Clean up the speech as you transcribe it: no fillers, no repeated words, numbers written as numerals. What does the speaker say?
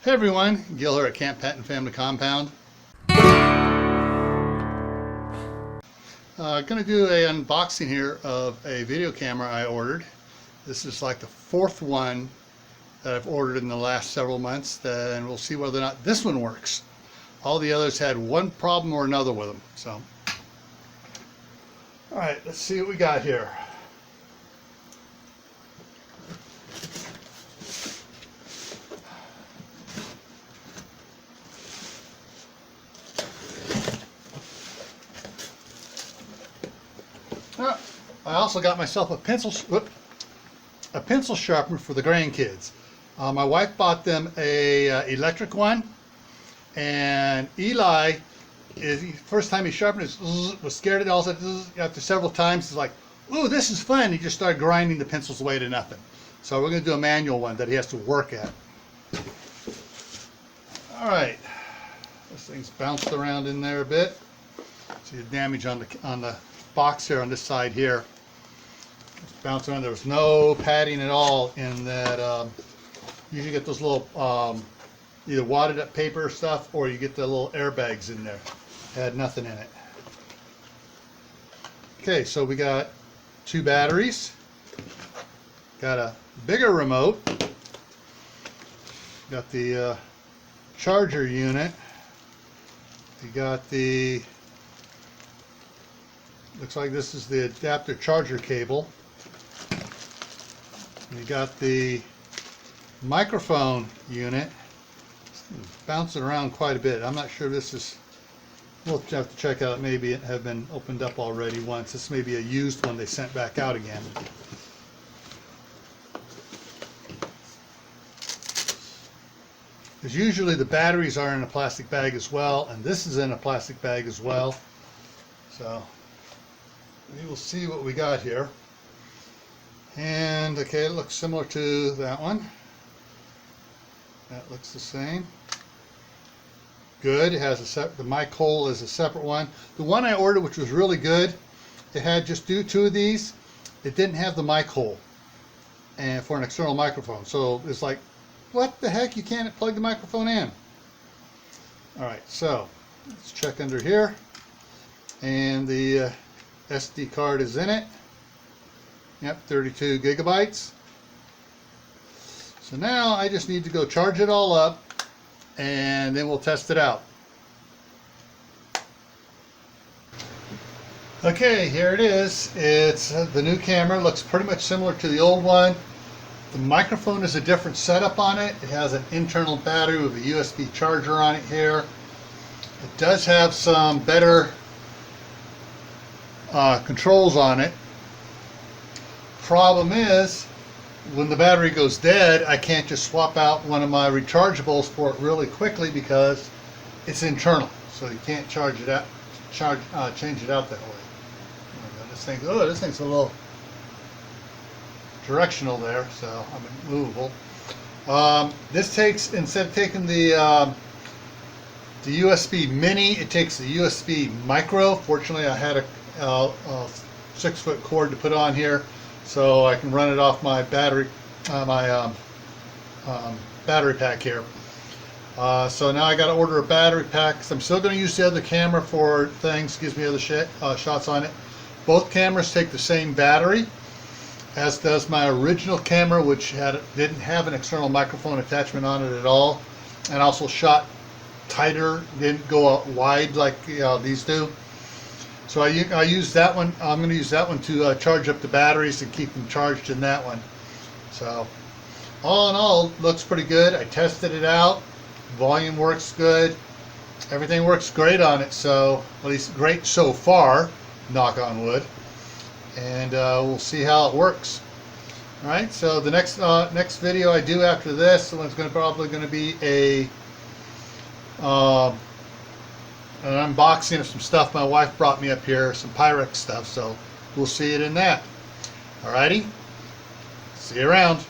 Hey everyone, Gil here at Camppatton Family Compound. Going to do an unboxing here of a video camera I ordered. This is like the fourth one that I've ordered in the last several months, and we'll see whether or not this one works. All the others had one problem or another with them. So, all right, let's see what we got here. I also got myself a pencil sharpener for the grandkids. My wife bought them a electric one, and Eli, first time he sharpened it, was scared. All of a sudden, after several times, he's like, "Ooh, this is fun!" He just started grinding the pencils away to nothing. So we're going to do a manual one that he has to work at. All right, this thing's bounced around in there a bit. See the damage on the box here on this side here. It's bouncing around. There was no padding at all in that. Usually get those little either wadded up paper stuff, or you get the little airbags in there. Had nothing in it. Okay, so we got two batteries. Got a bigger remote. Got the charger unit. You got the, looks like this is the adapter charger cable. You got the microphone unit. It's bouncing around quite a bit. I'm not sure this is, we'll have to check out. Maybe it have been opened up already once. This may be a used one they sent back out again. Because usually the batteries are in a plastic bag as well, and this is in a plastic bag as well. So we will see what we got here. And okay, it looks similar to that one. That looks the same. Good. It has the mic hole is a separate one. The one I ordered, which was really good, it had just two of these. It didn't have the mic hole and for an external microphone. So it's like, what the heck? You can't plug the microphone in. All right, so let's check under here. And the SD card is in it. Yep, 32 gigabytes. So now I just need to go charge it all up, and then we'll test it out. Okay, here it is. It's the new camera. Looks pretty much similar to the old one. The microphone is a different setup on it. It has an internal battery with a USB charger on it here. It does have some better controls on it. Problem is, when the battery goes dead, I can't just swap out one of my rechargeables for it really quickly because it's internal. So you can't change it out that way. This thing's a little directional there, so I'm movable. This takes, instead of taking the USB mini, it takes the USB micro. Fortunately, I had a 6-foot cord to put on here, so I can run it off my battery, battery pack here. So now I got to order a battery pack, because I'm still going to use the other camera for things, gives me other shots on it. Both cameras take the same battery, as does my original camera, which didn't have an external microphone attachment on it at all, and also shot tighter, didn't go out wide like these do. So I use that one. I'm going to use that one to charge up the batteries and keep them charged in that one. So all in all, looks pretty good. I tested it out. Volume works good. Everything works great on it. So at least great so far. Knock on wood. And we'll see how it works. All right. So the next video I do after this, the one's probably going to be an unboxing of some stuff my wife brought me up here, some Pyrex stuff. So we'll see it in that. Alrighty. See you around.